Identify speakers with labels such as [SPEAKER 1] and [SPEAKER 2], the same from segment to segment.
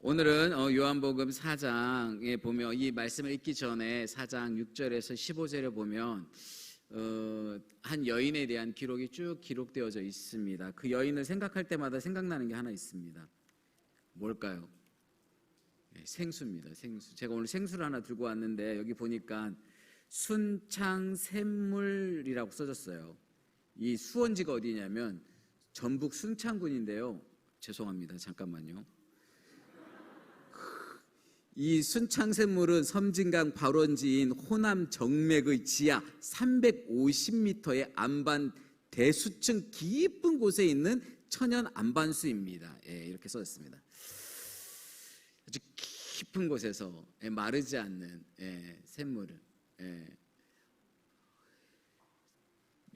[SPEAKER 1] 오늘은 요한복음 4장에 보면 이 말씀을 읽기 전에 4장 6절에서 15절에 보면 한 여인에 대한 기록이 쭉 기록되어져 있습니다. 그 여인을 생각할 때마다 생각나는 게 하나 있습니다. 뭘까요? 생수입니다. 생수. 제가 오늘 생수를 하나 들고 왔는데 여기 보니까 순창샘물이라고 써졌어요. 이 수원지가 어디냐면 전북 순창군인데요. 죄송합니다. 잠깐만요. 이 순창샘물은 섬진강 발원지인 호남 정맥의 지하 350m의 안반 대수층 깊은 곳에 있는 천연 안반수입니다. 이렇게 써졌습니다. 아주 깊은 곳에서 마르지 않는 샘물을.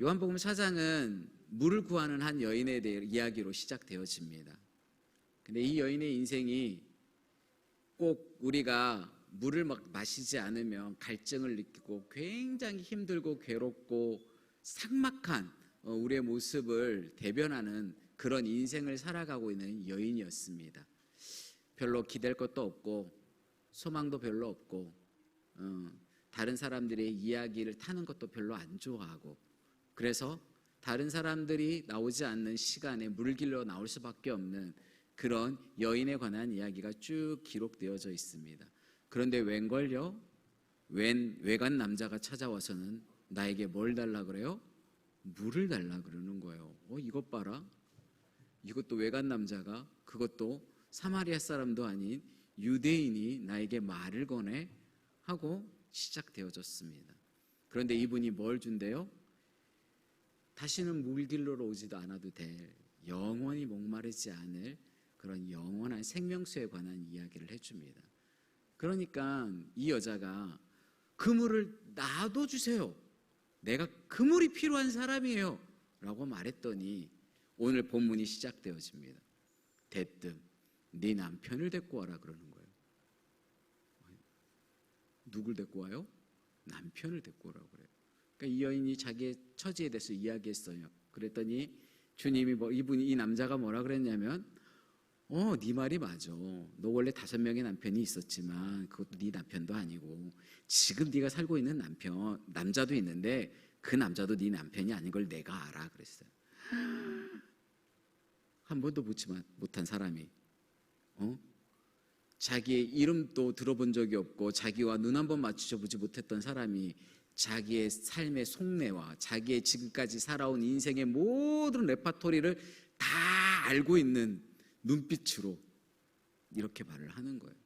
[SPEAKER 1] 요한복음 4장은 물을 구하는 한 여인에 대해 이야기로 시작되어집니다. 근데 이 여인의 인생이 꼭 우리가 물을 마시지 않으면 갈증을 느끼고 굉장히 힘들고 괴롭고 삭막한 우리의 모습을 대변하는 그런 인생을 살아가고 있는 여인이었습니다. 별로 기댈 것도 없고 소망도 별로 없고 다른 사람들의 이야기를 타는 것도 별로 안 좋아하고, 그래서 다른 사람들이 나오지 않는 시간에 물길로 나올 수밖에 없는 그런 여인에 관한 이야기가 쭉 기록되어져 있습니다. 그런데 웬걸요? 외간 남자가 찾아와서는 나에게 뭘 달라 그래요? 물을 달라 그러는 거예요. 이것 봐라. 이것도 외간 남자가, 그것도 사마리아 사람도 아닌 유대인이 나에게 말을 거네 하고 시작되어졌습니다. 그런데 이분이 뭘 준대요? 다시는 물길로 오지도 않아도 될, 영원히 목마르지 않을 그런 영원한 생명수에 관한 이야기를 해줍니다. 그러니까 이 여자가 그 물을 나도 주세요. 내가 그 물이 필요한 사람이에요. 라고 말했더니 오늘 본문이 시작되어집니다. 대뜸 네 남편을 데리고 와라 그러는 거예요. 누굴 데리고 와요? 남편을 데리고 오라고 그래요. 그러니까 이 여인이 자기의 처지에 대해서 이야기했어요. 그랬더니 주님이 이 남자가 뭐라 그랬냐면, 네 말이 맞아. 너 원래 5명의 남편이 있었지만 그것도 네 남편도 아니고 지금 네가 살고 있는 남자도 있는데 그 남자도 네 남편이 아닌 걸 내가 알아 그랬어요. 한 번도 묻지 못한 사람이 자기의 이름도 들어본 적이 없고 자기와 눈 한 번 맞춰보지 못했던 사람이 자기의 삶의 속내와 자기의 지금까지 살아온 인생의 모든 레파토리를 다 알고 있는 눈빛으로 이렇게 말을 하는 거예요.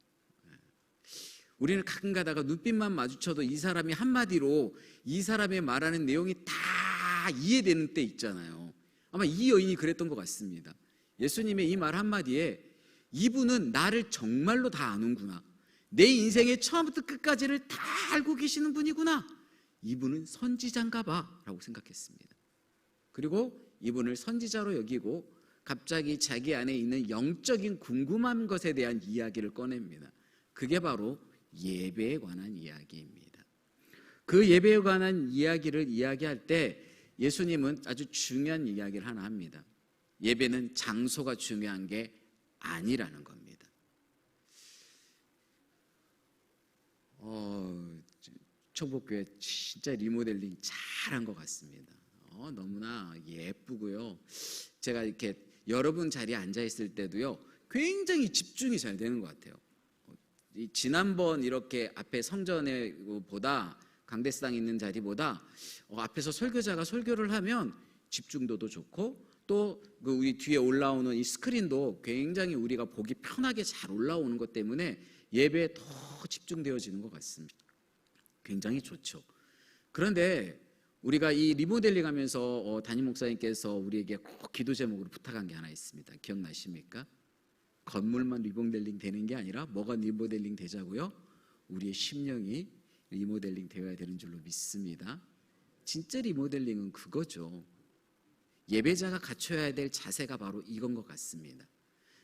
[SPEAKER 1] 우리는 가끔 가다가 눈빛만 마주쳐도 이 사람이 한마디로 이 사람의 말하는 내용이 다 이해되는 때 있잖아요. 아마 이 여인이 그랬던 것 같습니다. 예수님의 이 말 한마디에 이분은 나를 정말로 다 아는구나. 내 인생의 처음부터 끝까지를 다 알고 계시는 분이구나. 이분은 선지자인가 봐 라고 생각했습니다. 그리고 이분을 선지자로 여기고 갑자기 자기 안에 있는 영적인 궁금한 것에 대한 이야기를 꺼냅니다. 그게 바로 예배에 관한 이야기입니다. 그 예배에 관한 이야기를 이야기할 때 예수님은 아주 중요한 이야기를 하나 합니다. 예배는 장소가 중요한 게 아니라는 겁니다. 청복교회 진짜 리모델링 잘한 것 같습니다. 너무나 예쁘고요. 제가 이렇게 여러분 자리에 앉아 있을 때도요, 굉장히 집중이 잘 되는 것 같아요. 지난번 이렇게 앞에 성전에 보다 강대상 있는 자리보다 앞에서 설교자가 설교를 하면 집중도도 좋고 또 우리 뒤에 올라오는 이 스크린도 굉장히 우리가 보기 편하게 잘 올라오는 것 때문에 예배에 더 집중되어지는 것 같습니다. 굉장히 좋죠. 그런데 우리가 이 리모델링 하면서 담임 목사님께서 우리에게 꼭 기도 제목으로 부탁한 게 하나 있습니다. 기억나십니까? 건물만 리모델링 되는 게 아니라 뭐가 리모델링 되자고요? 우리의 심령이 리모델링 되어야 되는 줄로 믿습니다. 진짜 리모델링은 그거죠. 예배자가 갖춰야 될 자세가 바로 이건 것 같습니다.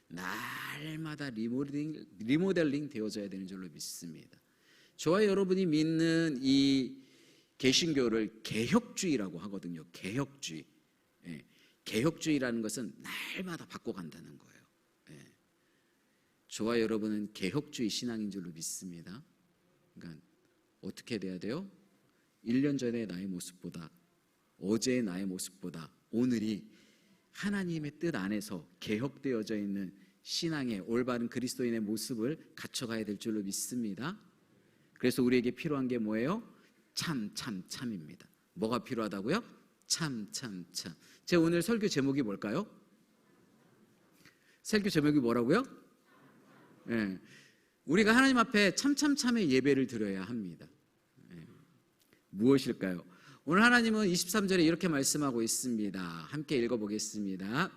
[SPEAKER 1] 날마다 리모델링 되어져야 되는 줄로 믿습니다. 저와 여러분이 믿는 이 개신교를 개혁주의라고 하거든요. 개혁주의. 개혁주의라는 것은 날마다 바꿔간다는 거예요. 저와 여러분은 개혁주의 신앙인 줄로 믿습니다. 그러니까 어떻게 돼야 돼요? 1년 전의 나의 모습보다, 어제의 나의 모습보다 오늘이 하나님의 뜻 안에서 개혁되어져 있는 신앙의 올바른 그리스도인의 모습을 갖춰가야 될 줄로 믿습니다. 그래서 우리에게 필요한 게 뭐예요? 참입니다. 뭐가 필요하다고요? 참. 제가 오늘 설교 제목이 뭘까요? 설교 제목이 뭐라고요? 네. 우리가 하나님 앞에 참의 예배를 드려야 합니다. 네. 무엇일까요? 오늘 하나님은 23절에 이렇게 말씀하고 있습니다. 함께 읽어보겠습니다.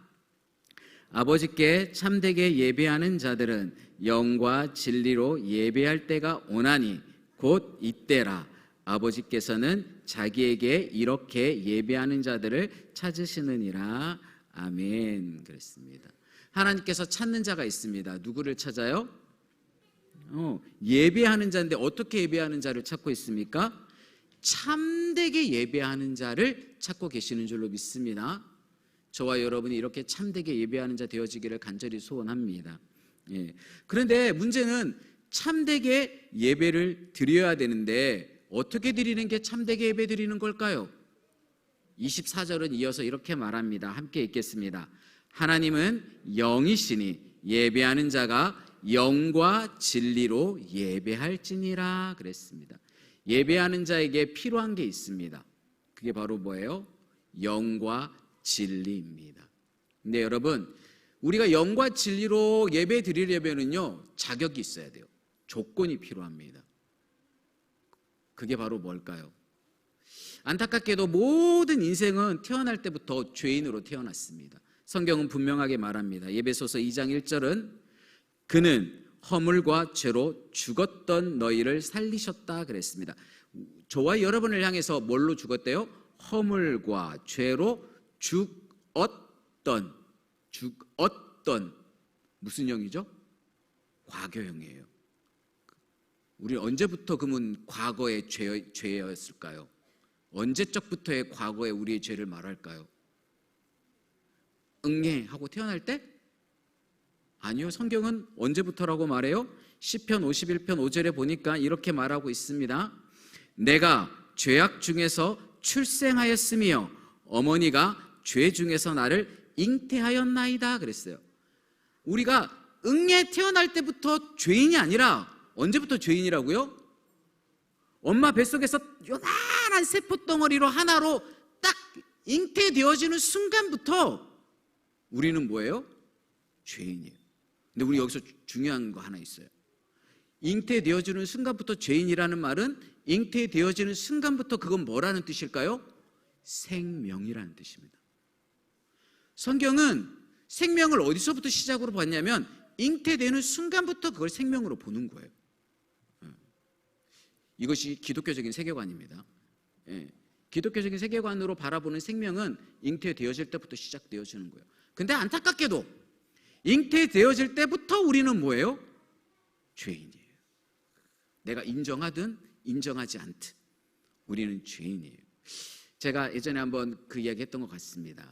[SPEAKER 1] 아버지께 참되게 예배하는 자들은 영과 진리로 예배할 때가 오나니 곧 이때라. 아버지께서는 자기에게 이렇게 예배하는 자들을 찾으시느니라. 아멘. 그랬습니다. 하나님께서 찾는 자가 있습니다. 누구를 찾아요? 예배하는 자인데 어떻게 예배하는 자를 찾고 있습니까? 참되게 예배하는 자를 찾고 계시는 줄로 믿습니다. 저와 여러분이 이렇게 참되게 예배하는 자 되어지기를 간절히 소원합니다. 예. 그런데 문제는 참되게 예배를 드려야 되는데 어떻게 드리는 게 참되게 예배 드리는 걸까요? 24절은 이어서 이렇게 말합니다. 함께 읽겠습니다. 하나님은 영이시니 예배하는 자가 영과 진리로 예배할지니라. 그랬습니다. 예배하는 자에게 필요한 게 있습니다. 그게 바로 뭐예요? 영과 진리입니다. 근데 여러분, 우리가 영과 진리로 예배 드리려면요 자격이 있어야 돼요. 조건이 필요합니다. 그게 바로 뭘까요? 안타깝게도 모든 인생은 태어날 때부터 죄인으로 태어났습니다. 성경은 분명하게 말합니다. 에베소서 2장 1절은 그는 허물과 죄로 죽었던 너희를 살리셨다 그랬습니다. 저와 여러분을 향해서 뭘로 죽었대요? 허물과 죄로 죽었던 무슨 형이죠? 과거형이에요. 우리 언제부터 그러면 과거의 죄였을까요? 언제적부터의 과거에 우리의 죄를 말할까요? 응애 하고 태어날 때? 아니요. 성경은 언제부터라고 말해요? 시편 51편 5절에 보니까 이렇게 말하고 있습니다. 내가 죄악 중에서 출생하였으며 어머니가 죄 중에서 나를 잉태하였나이다 그랬어요. 우리가 응애 태어날 때부터 죄인이 아니라 언제부터 죄인이라고요? 엄마 뱃속에서 요만한 세포덩어리로 하나로 딱 잉태되어지는 순간부터 우리는 뭐예요? 죄인이에요. 근데 우리 여기서 중요한 거 하나 있어요. 잉태되어지는 순간부터 죄인이라는 말은 잉태되어지는 순간부터 그건 뭐라는 뜻일까요? 생명이라는 뜻입니다. 성경은 생명을 어디서부터 시작으로 봤냐면 잉태되는 순간부터 그걸 생명으로 보는 거예요. 이것이 기독교적인 세계관입니다. 기독교적인 세계관으로 바라보는 생명은 잉태되어질 때부터 시작되어지는 거예요. 근데 안타깝게도 잉태되어질 때부터 우리는 뭐예요? 죄인이에요. 내가 인정하든 인정하지 않든 우리는 죄인이에요. 제가 예전에 한번 그 이야기 했던 것 같습니다.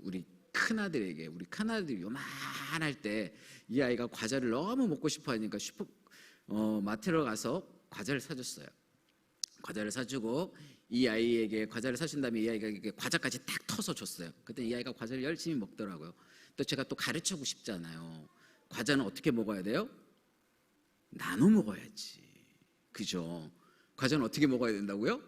[SPEAKER 1] 우리 큰아들에게, 우리 큰아들이 요만할 때 이 아이가 과자를 너무 먹고 싶어 하니까 마트로 가서 과자를 사줬어요. 과자를 사주고 이 아이에게 과자를 사준 다음에 이 아이가 과자까지 딱 터서 줬어요. 그때 이 아이가 과자를 열심히 먹더라고요. 또 제가 또 가르치고 싶잖아요. 과자는 어떻게 먹어야 돼요? 나눠 먹어야지. 그죠? 과자는 어떻게 먹어야 된다고요?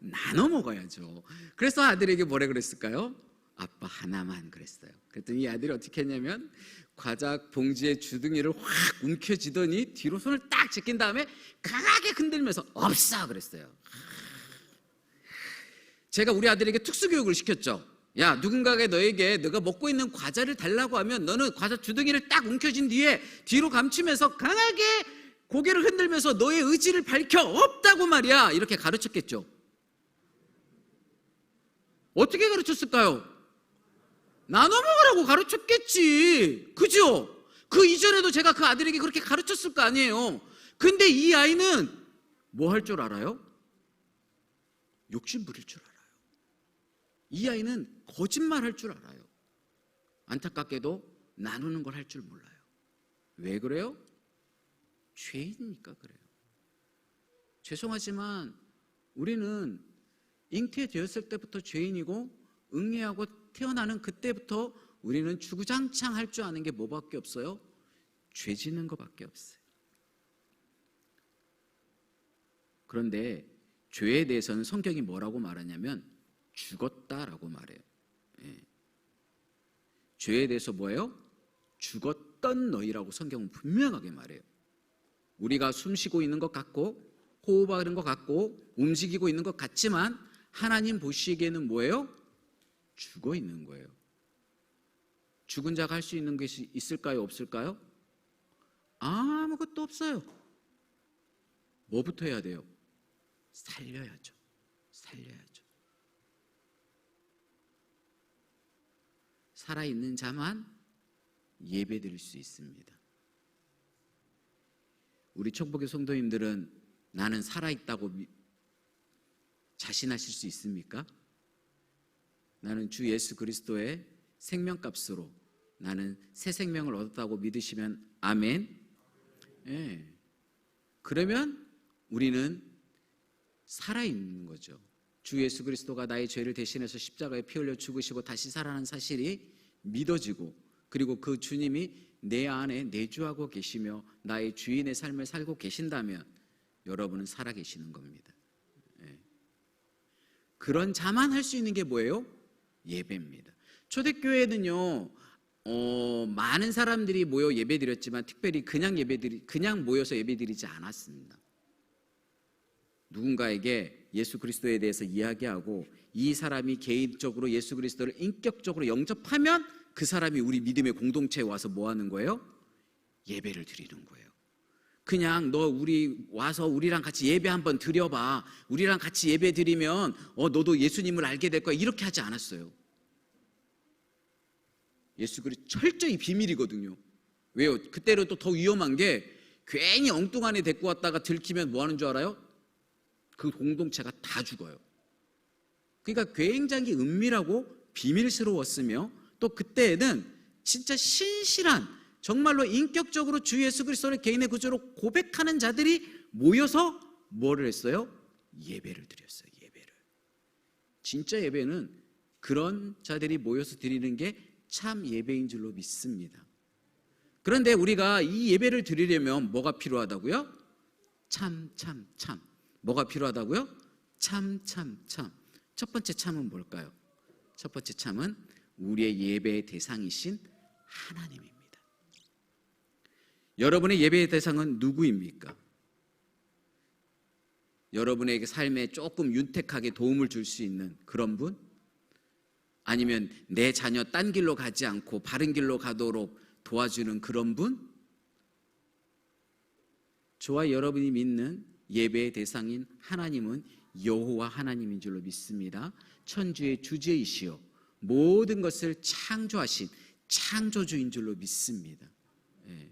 [SPEAKER 1] 나눠 먹어야죠. 그래서 아들에게 뭐라 그랬을까요? 아빠 하나만 그랬어요. 그랬더니 이 아들이 어떻게 했냐면 과자 봉지에 주둥이를 확 움켜쥐더니 뒤로 손을 딱 제낀 다음에 강하게 흔들면서 없어 그랬어요. 제가 우리 아들에게 특수교육을 시켰죠. 야, 누군가가 너에게 너가 먹고 있는 과자를 달라고 하면 너는 과자 주둥이를 딱 움켜쥔 뒤에 뒤로 감추면서 강하게 고개를 흔들면서 너의 의지를 밝혀 없다고 말이야. 이렇게 가르쳤겠죠. 어떻게 가르쳤을까요? 나눠 먹으라고 가르쳤겠지. 그죠? 그 이전에도 제가 그 아들에게 그렇게 가르쳤을 거 아니에요. 근데 이 아이는 뭐 할 줄 알아요? 욕심 부릴 줄 알아요. 이 아이는 거짓말 할 줄 알아요. 안타깝게도 나누는 걸 할 줄 몰라요. 왜 그래요? 죄인이니까 그래요. 죄송하지만 우리는 잉태되었을 때부터 죄인이고 응애하고 태어나는 그때부터 우리는 주구장창 할 줄 아는 게 뭐밖에 없어요? 죄 짓는 것밖에 없어요. 그런데 죄에 대해서는 성경이 뭐라고 말하냐면 죽었다라고 말해요. 예. 죄에 대해서 뭐예요? 죽었던 너희라고 성경은 분명하게 말해요. 우리가 숨쉬고 있는 것 같고 호흡하는 것 같고 움직이고 있는 것 같지만 하나님 보시기에는 뭐예요? 죽어 있는 거예요. 죽은 자가 할 수 있는 것이 있을까요? 없을까요? 아무것도 없어요. 뭐부터 해야 돼요? 살려야죠. 살려야죠. 살아있는 자만 예배 드릴 수 있습니다. 우리 청복의 성도님들은 나는 살아있다고 자신하실 수 있습니까? 나는 주 예수 그리스도의 생명값으로 나는 새 생명을 얻었다고 믿으시면 아멘. 예. 그러면 우리는 살아있는 거죠. 주 예수 그리스도가 나의 죄를 대신해서 십자가에 피 흘려 죽으시고 다시 살아난 사실이 믿어지고, 그리고 그 주님이 내 안에 내주하고 계시며 나의 주인의 삶을 살고 계신다면 여러분은 살아계시는 겁니다. 예. 그런 자만 할 수 있는 게 뭐예요? 예배입니다. 초대교회는요, 많은 사람들이 모여 예배드렸지만 특별히 그냥 모여서 예배드리지 않았습니다. 누군가에게 예수 그리스도에 대해서 이야기하고 이 사람이 개인적으로 예수 그리스도를 인격적으로 영접하면 그 사람이 우리 믿음의 공동체에 와서 뭐 하는 거예요? 예배를 드리는 거예요. 그냥 너 우리 와서 우리랑 같이 예배 한번 드려봐, 우리랑 같이 예배 드리면 너도 예수님을 알게 될 거야, 이렇게 하지 않았어요. 예수 그리스도 철저히 비밀이거든요. 왜요? 그때로 또 더 위험한 게 괜히 엉뚱한 애 데리고 왔다가 들키면 뭐 하는 줄 알아요? 그 공동체가 다 죽어요. 그러니까 굉장히 은밀하고 비밀스러웠으며, 또 그때에는 진짜 신실한, 정말로 인격적으로 주 예수 그리스도를 개인의 구주로 고백하는 자들이 모여서 뭐를 했어요? 예배를 드렸어요. 예배를. 진짜 예배는 그런 자들이 모여서 드리는 게 참 예배인 줄로 믿습니다. 그런데 우리가 이 예배를 드리려면 뭐가 필요하다고요? 참. 뭐가 필요하다고요? 참. 첫 번째 참은 뭘까요? 첫 번째 참은 우리의 예배의 대상이신 하나님입니다. 여러분의 예배의 대상은 누구입니까? 여러분의 삶에 조금 윤택하게 도움을 줄 수 있는 그런 분? 아니면 내 자녀 딴 길로 가지 않고 바른 길로 가도록 도와주는 그런 분? 저와 여러분이 믿는 예배의 대상인 하나님은 여호와 하나님인 줄로 믿습니다. 천주의 주제이시여 모든 것을 창조하신 창조주인 줄로 믿습니다. 예.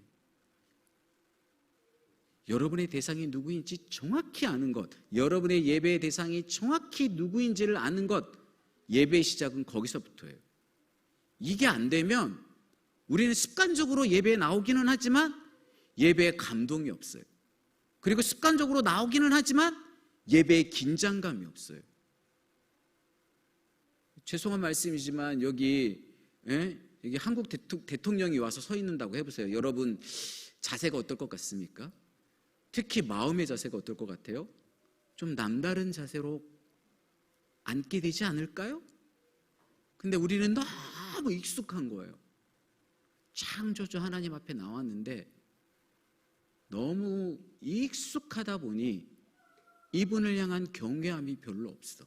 [SPEAKER 1] 여러분의 대상이 누구인지 정확히 아는 것, 여러분의 예배의 대상이 정확히 누구인지를 아는 것, 예배의 시작은 거기서부터예요. 이게 안 되면 우리는 습관적으로 예배에 나오기는 하지만 예배에 감동이 없어요. 그리고 습관적으로 나오기는 하지만 예배에 긴장감이 없어요. 죄송한 말씀이지만 여기 한국 대통령이 와서 서 있는다고 해보세요. 여러분 자세가 어떨 것 같습니까? 특히 마음의 자세가 어떨 것 같아요? 좀 남다른 자세로 앉게 되지 않을까요? 근데 우리는 너무 익숙한 거예요. 창조주 하나님 앞에 나왔는데 너무 익숙하다 보니 이분을 향한 경외함이 별로 없어.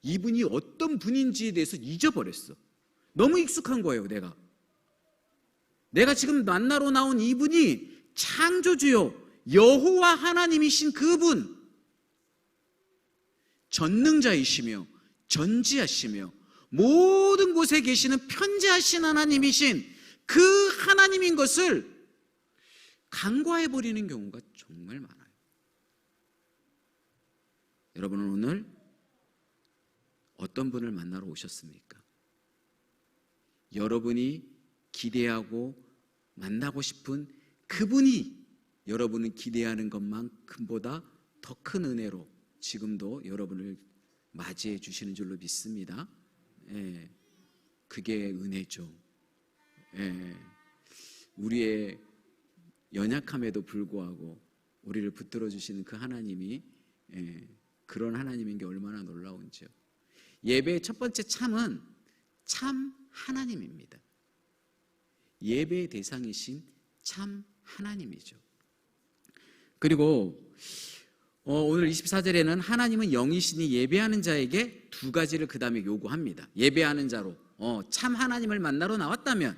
[SPEAKER 1] 이분이 어떤 분인지에 대해서 잊어버렸어. 너무 익숙한 거예요. 내가 지금 만나러 나온 이분이 창조주요 여호와 하나님이신 그분, 전능자이시며 전지하시며 모든 곳에 계시는 편재하신 하나님이신 그 하나님인 것을 간과해버리는 경우가 정말 많아요. 여러분은 오늘 어떤 분을 만나러 오셨습니까? 여러분이 기대하고 만나고 싶은 그분이 여러분은 기대하는 것만큼보다 더 큰 은혜로 지금도 여러분을 맞이해 주시는 줄로 믿습니다. 예, 그게 은혜죠. 예, 우리의 연약함에도 불구하고 우리를 붙들어 주시는 그 하나님이 그런 하나님인 게 얼마나 놀라운지요. 예배의 첫 번째 참은 참 하나님입니다. 예배의 대상이신 참 하나님이죠. 그리고 오늘 24절에는 하나님은 영이시니 예배하는 자에게 두 가지를 그 다음에 요구합니다. 예배하는 자로 참 하나님을 만나러 나왔다면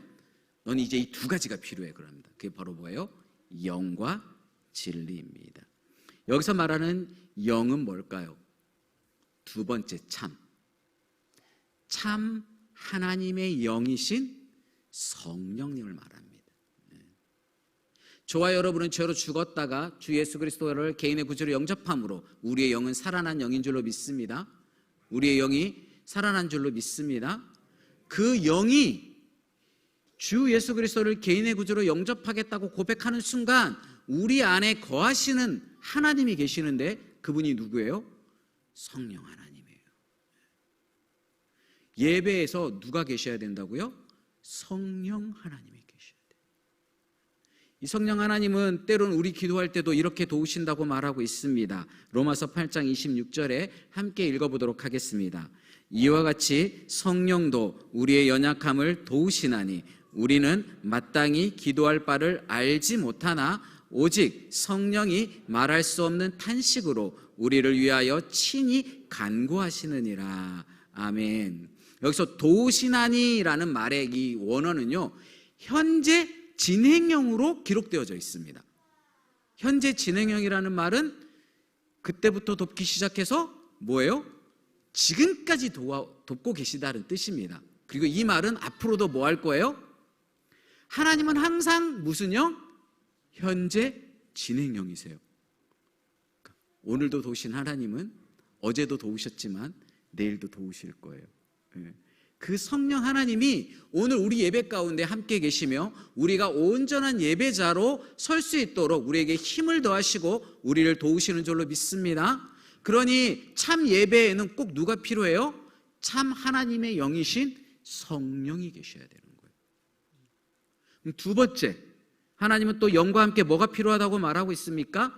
[SPEAKER 1] 넌 이제 이 두 가지가 필요해. 그럽니다. 그게 바로 뭐예요? 영과 진리입니다. 여기서 말하는 영은 뭘까요? 두 번째 참 하나님의 영이신 성령님을 말합니다. 저와 여러분은 죄로 죽었다가 주 예수 그리스도를 개인의 구주로 영접함으로 우리의 영은 살아난 영인 줄로 믿습니다. 우리의 영이 살아난 줄로 믿습니다. 그 영이 주 예수 그리스도를 개인의 구주로 영접하겠다고 고백하는 순간 우리 안에 거하시는 하나님이 계시는데 그분이 누구예요? 성령 하나님이에요. 예배에서 누가 계셔야 된다고요? 성령 하나님이 계셔야 돼요. 이 성령 하나님은 때로는 우리 기도할 때도 이렇게 도우신다고 말하고 있습니다. 로마서 8장 26절에 함께 읽어보도록 하겠습니다. 이와 같이 성령도 우리의 연약함을 도우시나니 우리는 마땅히 기도할 바를 알지 못하나 오직 성령이 말할 수 없는 탄식으로 우리를 위하여 친히 간구하시느니라. 아멘. 여기서 도우시나니라는 말의 이 원어는요, 현재 진행형으로 기록되어져 있습니다. 현재 진행형이라는 말은 그때부터 돕기 시작해서 뭐예요? 지금까지 돕고 계시다는 뜻입니다. 그리고 이 말은 앞으로도 뭐 할 거예요? 하나님은 항상 무슨 영? 현재 진행형이세요. 오늘도 도우신 하나님은 어제도 도우셨지만 내일도 도우실 거예요. 그 성령 하나님이 오늘 우리 예배 가운데 함께 계시며 우리가 온전한 예배자로 설 수 있도록 우리에게 힘을 더하시고 우리를 도우시는 줄로 믿습니다. 그러니 참 예배에는 꼭 누가 필요해요? 참 하나님의 영이신 성령이 계셔야 되는 거예요. 두 번째, 하나님은 또 영과 함께 뭐가 필요하다고 말하고 있습니까?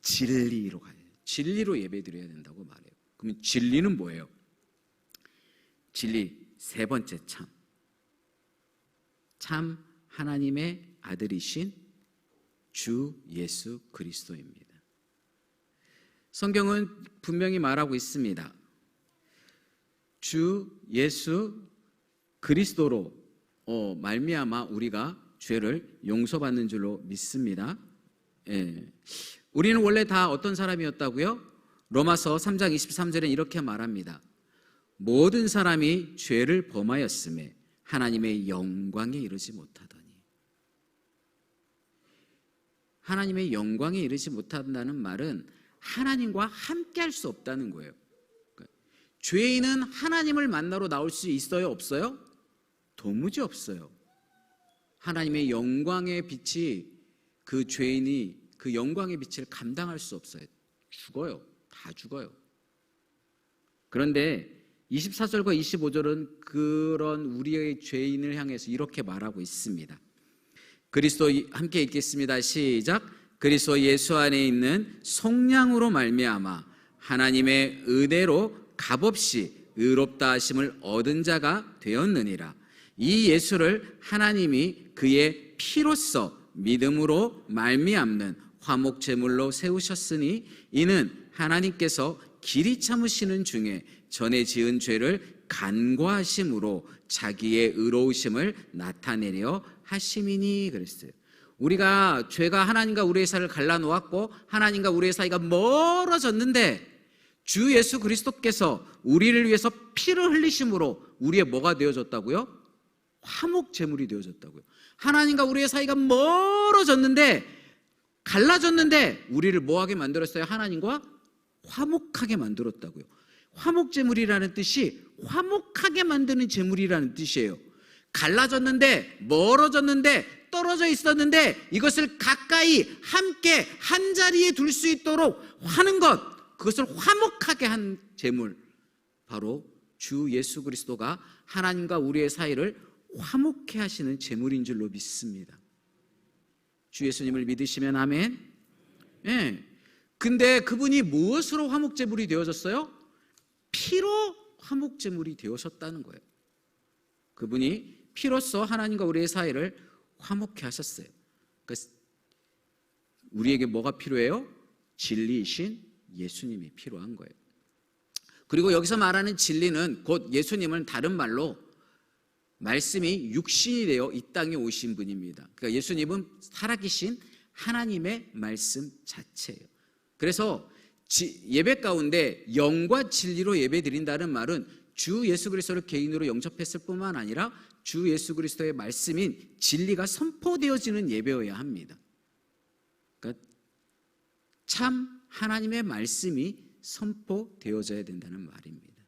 [SPEAKER 1] 진리로 가야 돼요. 진리로 예배드려야 된다고 말해요. 그러면 진리는 뭐예요? 진리 세 번째 참 하나님의 아들이신 주 예수 그리스도입니다. 성경은 분명히 말하고 있습니다. 주 예수 그리스도로 말미암아 우리가 죄를 용서받는 줄로 믿습니다. 우리는 원래 다 어떤 사람이었다고요? 로마서 3장 23절에 이렇게 말합니다. 모든 사람이 죄를 범하였음에 하나님의 영광에 이르지 못하더니. 하나님의 영광에 이르지 못한다는 말은 하나님과 함께 할 수 없다는 거예요. 죄인은 하나님을 만나러 나올 수 있어요? 없어요? 도무지 없어요. 하나님의 영광의 빛이 그 죄인이 그 영광의 빛을 감당할 수 없어요. 죽어요. 다 죽어요. 그런데 24절과 25절은 그런 우리의 죄인을 향해서 이렇게 말하고 있습니다. 그리스도 함께 읽겠습니다. 시작. 그리스도 예수 안에 있는 속량으로 말미암아 하나님의 은혜로 값없이 의롭다 하심을 얻은 자가 되었느니라. 이 예수를 하나님이 그의 피로써 믿음으로 말미암는 화목 제물로 세우셨으니 이는 하나님께서 길이 참으시는 중에 전에 지은 죄를 간과하심으로 자기의 의로우심을 나타내려 하심이니 그랬어요. 우리가 죄가 하나님과 우리의 사이를 갈라놓았고 하나님과 우리의 사이가 멀어졌는데 주 예수 그리스도께서 우리를 위해서 피를 흘리심으로 우리의 뭐가 되어졌다고요? 화목 제물이 되어졌다고요. 하나님과 우리의 사이가 멀어졌는데 갈라졌는데 우리를 뭐하게 만들었어요? 하나님과 화목하게 만들었다고요. 화목 제물이라는 뜻이 화목하게 만드는 제물이라는 뜻이에요. 갈라졌는데 멀어졌는데 떨어져 있었는데 이것을 가까이 함께 한 자리에 둘 수 있도록 하는 것, 그것을 화목하게 한 제물, 바로 주 예수 그리스도가 하나님과 우리의 사이를 화목해 하시는 제물인 줄로 믿습니다. 주 예수님을 믿으시면 아멘. 예. 근데 그분이 무엇으로 화목제물이 되어졌어요? 피로 화목제물이 되어졌다는 거예요. 그분이 피로써 하나님과 우리의 사이를 화목해 하셨어요. 그러니까 우리에게 뭐가 필요해요? 진리이신 예수님이 필요한 거예요. 그리고 여기서 말하는 진리는 곧 예수님은 다른 말로 말씀이 육신이 되어 이 땅에 오신 분입니다. 그러니까 예수님은 살아계신 하나님의 말씀 자체예요. 그래서 예배 가운데 영과 진리로 예배 드린다는 말은 주 예수 그리스도를 개인으로 영접했을 뿐만 아니라 주 예수 그리스도의 말씀인 진리가 선포되어지는 예배여야 합니다. 그러니까 참 하나님의 말씀이 선포되어져야 된다는 말입니다.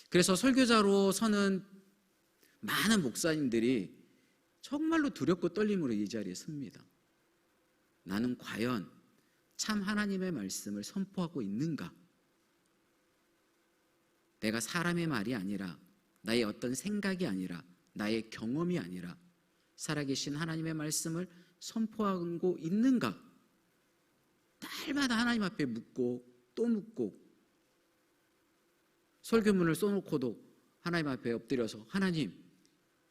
[SPEAKER 1] 그래서 설교자로 서는 많은 목사님들이 정말로 두렵고 떨림으로 이 자리에 섭니다. 나는 과연 참 하나님의 말씀을 선포하고 있는가? 내가 사람의 말이 아니라, 나의 어떤 생각이 아니라, 나의 경험이 아니라 살아계신 하나님의 말씀을 선포하고 있는가? 날마다 하나님 앞에 묻고 또 묻고, 설교문을 써놓고도 하나님 앞에 엎드려서 하나님,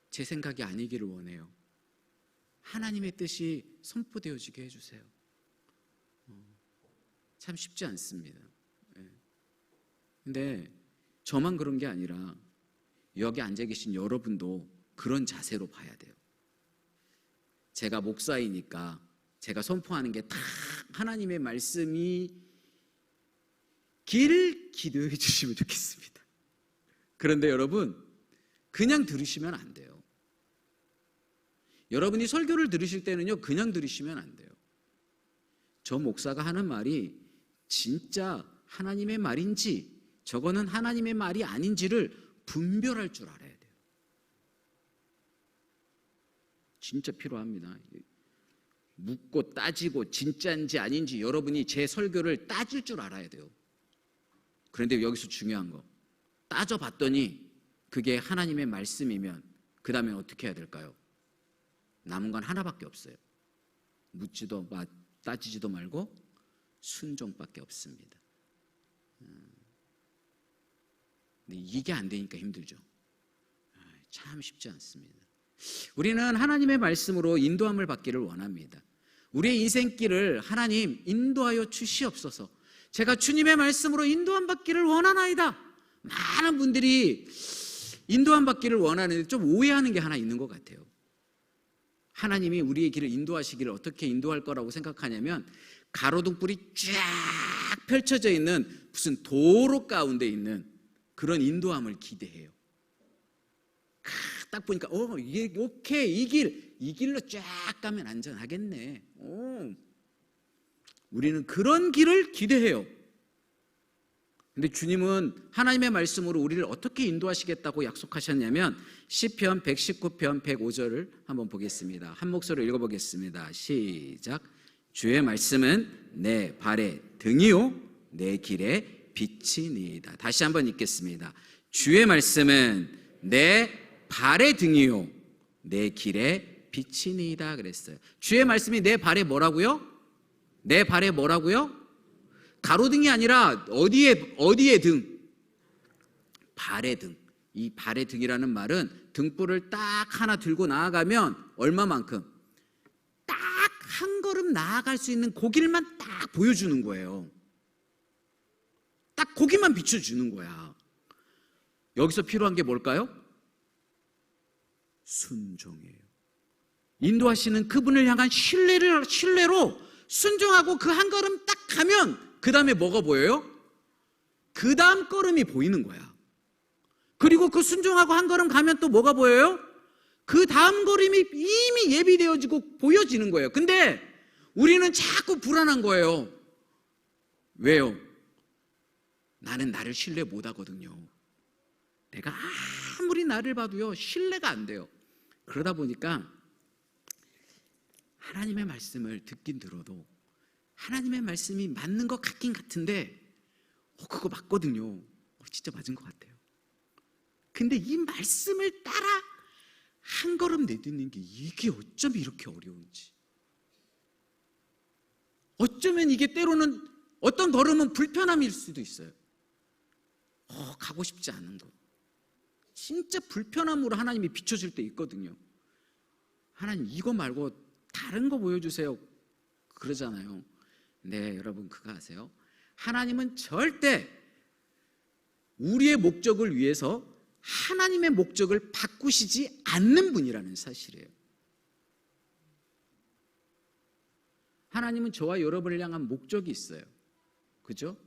[SPEAKER 1] 제 생각이 아니기를 원해요. 하나님의 뜻이 선포되어지게 해주세요. 참 쉽지 않습니다. 근데 저만 그런 게 아니라 여기 앉아 계신 여러분도 그런 자세로 봐야 돼요. 제가 목사이니까 제가 선포하는 게 다 하나님의 말씀이 길 기도해 주시면 좋겠습니다. 그런데 여러분, 그냥 들으시면 안 돼요. 여러분이 설교를 들으실 때는요, 그냥 들으시면 안 돼요. 저 목사가 하는 말이 진짜 하나님의 말인지 저거는 하나님의 말이 아닌지를 분별할 줄 알아야 돼요. 진짜 필요합니다. 묻고 따지고 진짜인지 아닌지 여러분이 제 설교를 따질 줄 알아야 돼요. 그런데 여기서 중요한 거, 따져봤더니 그게 하나님의 말씀이면 그 다음에 어떻게 해야 될까요? 남은 건 하나밖에 없어요. 묻지도 따지지도 말고 순종밖에 없습니다. 근데 이게 안 되니까 힘들죠. 참 쉽지 않습니다. 우리는 하나님의 말씀으로 인도함을 받기를 원합니다. 우리의 인생길을 하나님 인도하여 주시옵소서. 제가 주님의 말씀으로 인도함 받기를 원하나이다. 많은 분들이 인도함 받기를 원하는데 좀 오해하는 게 하나 있는 것 같아요. 하나님이 우리의 길을 인도하시기를 어떻게 인도할 거라고 생각하냐면 가로등불이 쫙 펼쳐져 있는 무슨 도로 가운데 있는 그런 인도함을 기대해요. 딱 보니까 이게 오케이, 이 길로 쫙 가면 안전하겠네. 우리는 그런 길을 기대해요. 근데 주님은 하나님의 말씀으로 우리를 어떻게 인도하시겠다고 약속하셨냐면 시편 119편 105절을 한번 보겠습니다. 한 목소리로 읽어보겠습니다. 시작. 주의 말씀은 내 발의 등이요 내 길의 빛이니이다. 다시 한번 읽겠습니다. 주의 말씀은 내 발의 등이요 내 길의 빛이니이다 그랬어요. 주의 말씀이 내 발에 뭐라고요? 내 발에 뭐라고요? 가로등이 아니라 어디에 등? 발의 등. 이 발의 등이라는 말은 등불을 딱 하나 들고 나아가면 얼마만큼? 딱 한 걸음 나아갈 수 있는 그 길만 딱 보여주는 거예요. 딱 거기만 비춰주는 거야. 여기서 필요한 게 뭘까요? 순종이에요. 인도하시는 그분을 향한 신뢰로 순종하고 그 한 걸음 딱 가면 그 다음에 뭐가 보여요? 그 다음 걸음이 보이는 거야. 그리고 그 순종하고 한 걸음 가면 또 뭐가 보여요? 그 다음 걸음이 이미 예비되어지고 보여지는 거예요. 근데 우리는 자꾸 불안한 거예요. 왜요? 나는 나를 신뢰 못 하거든요. 내가 아무리 나를 봐도요, 신뢰가 안 돼요. 그러다 보니까 하나님의 말씀을 듣긴 들어도 하나님의 말씀이 맞는 것 같긴 같은데 그거 맞거든요. 진짜 맞은 것 같아요. 근데 이 말씀을 따라 한 걸음 내딛는 게 이게 어쩜 이렇게 어려운지, 어쩌면 이게 때로는 어떤 걸음은 불편함일 수도 있어요. 가고 싶지 않은 것, 진짜 불편함으로 하나님이 비춰줄 때 있거든요. 하나님 이거 말고 다른 거 보여주세요 그러잖아요. 네, 여러분 그거 아세요? 하나님은 절대 우리의 목적을 위해서 하나님의 목적을 바꾸시지 않는 분이라는 사실이에요. 하나님은 저와 여러분을 향한 목적이 있어요. 그죠?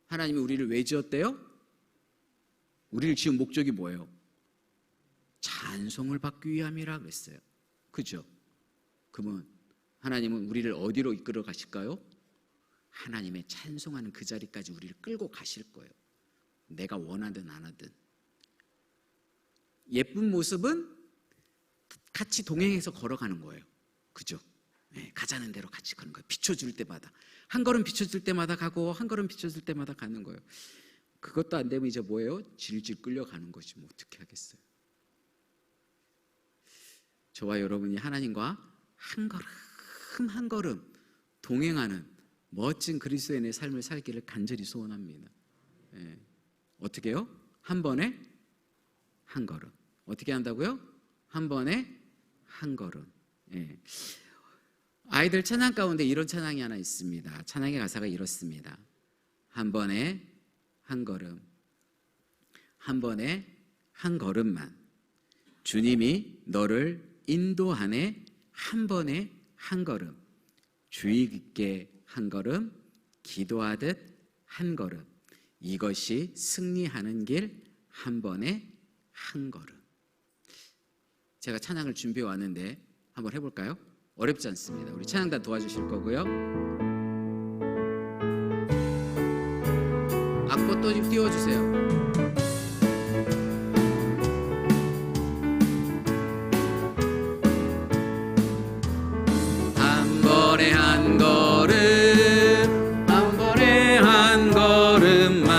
[SPEAKER 1] 하나님이 우리를 왜 지었대요? 우리를 지은 목적이 뭐예요? 찬송을 받기 위함이라 그랬어요. 그죠? 그러면 하나님은 우리를 어디로 이끌어 가실까요? 하나님의 찬송하는 그 자리까지 우리를 끌고 가실 거예요. 내가 원하든 안 하든. 예쁜 모습은 같이 동행해서 걸어가는 거예요. 그죠? 네, 가자는 대로 같이 가는 거예요. 비춰줄 때마다 한 걸음 비춰줄 때마다 가고 한 걸음 비춰줄 때마다 가는 거예요. 그것도 안 되면 이제 뭐예요? 질질 끌려가는 거지 뭐 어떻게 하겠어요. 저와 여러분이 하나님과 한 걸음 한 걸음 동행하는 멋진 그리스도인의 삶을 살기를 간절히 소원합니다. 예. 어떻게 해요? 한 번에 한 걸음. 어떻게 한다고요? 한 번에 한 걸음. 예. 아이들 찬양 가운데 이런 찬양이 하나 있습니다. 찬양의 가사가 이렇습니다. 한 번에 한 걸음, 한 번에 한 걸음만 주님이 너를 인도하네. 한 번에 한 걸음, 주의 깊게 한 걸음, 기도하듯 한 걸음, 이것이 승리하는 길. 한 번에 한 걸음. 제가 찬양을 준비해 왔는데 한번 해볼까요? 어렵지 않습니다. 우리 찬양단 도와주실 거고요. 악보 또 띄워주세요. 한 번에 한 걸음, 한 번에 한 걸음만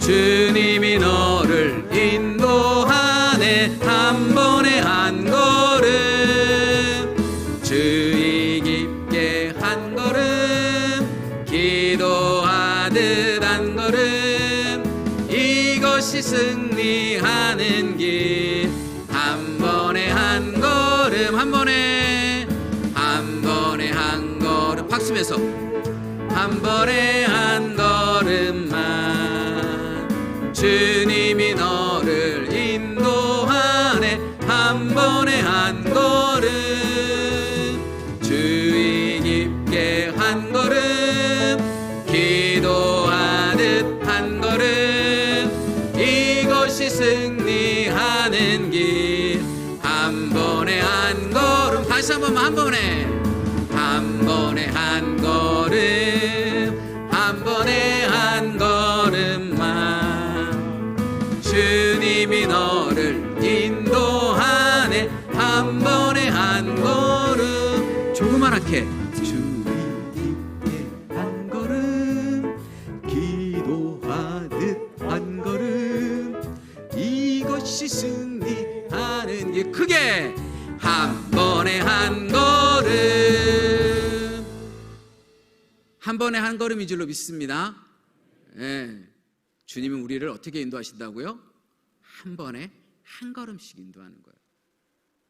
[SPEAKER 1] 주님이 너를 인도하네. 한 번에 한 걸음, 주의 깊게 한 걸음, 기도하듯 한 걸음, 이것이 승리하는 길. 한 번에 한 걸음, 한 번에 한 걸음, 박수면서 한 번에 한 걸음만 주님이 너를 인도하네. 한 번에 한 걸음, 주의 깊게 한 걸음, 기도하듯 한 걸음, 이것이 승리하는 길. 한 번에 한 걸음, 다시 한 번만, 한 번에 한 걸음, 한 번에 한 걸음만 주님이 너를 인도하네. 한 번에 한 걸음, 조그맣게 주의 깊게 한 걸음, 기도하듯 한 걸음, 이것이 승리하는 길. 크게 한 번에 한 걸음. 한 번에 한 걸음인 줄로 믿습니다. 예. 주님은 우리를 어떻게 인도하신다고요? 한 번에 한 걸음씩 인도하는 거예요.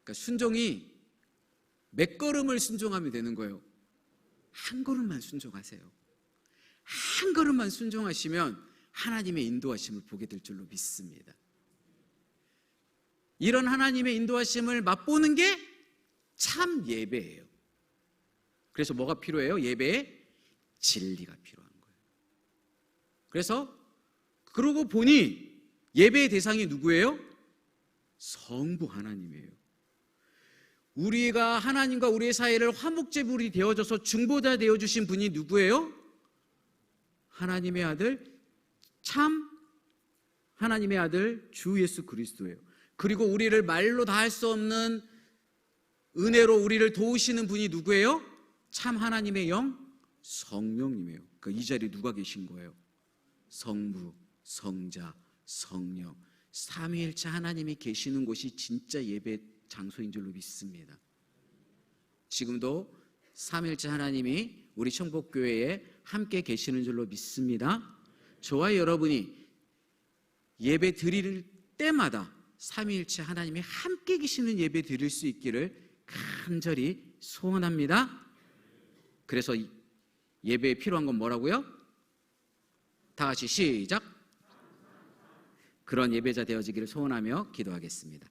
[SPEAKER 1] 그러니까 순종이 몇 걸음을 순종하면 되는 거예요? 한 걸음만 순종하세요. 한 걸음만 순종하시면 하나님의 인도하심을 보게 될 줄로 믿습니다. 이런 하나님의 인도하심을 맛보는 게 참 예배예요. 그래서 뭐가 필요해요? 예배에 진리가 필요한 거예요. 그래서 그러고 보니 예배의 대상이 누구예요? 성부 하나님이에요. 우리가 하나님과 우리의 사이를 화목제물이 되어져서 중보자 되어주신 분이 누구예요? 하나님의 아들, 참 하나님의 아들 주 예수 그리스도예요. 그리고 우리를 말로 다 할 수 없는 은혜로 우리를 도우시는 분이 누구예요? 참 하나님의 영? 성령님이에요. 그 이 자리에 누가 계신 거예요? 성부, 성자, 성령, 삼위일체 하나님이 계시는 곳이 진짜 예배 장소인 줄로 믿습니다. 지금도 삼위일체 하나님이 우리 청복교회에 함께 계시는 줄로 믿습니다. 저와 여러분이 예배 드릴 때마다 삼위일체 하나님이 함께 계시는 예배 드릴 수 있기를 간절히 소원합니다. 그래서 예배에 필요한 건 뭐라고요? 다 같이 시작. 그런 예배자 되어지기를 소원하며 기도하겠습니다.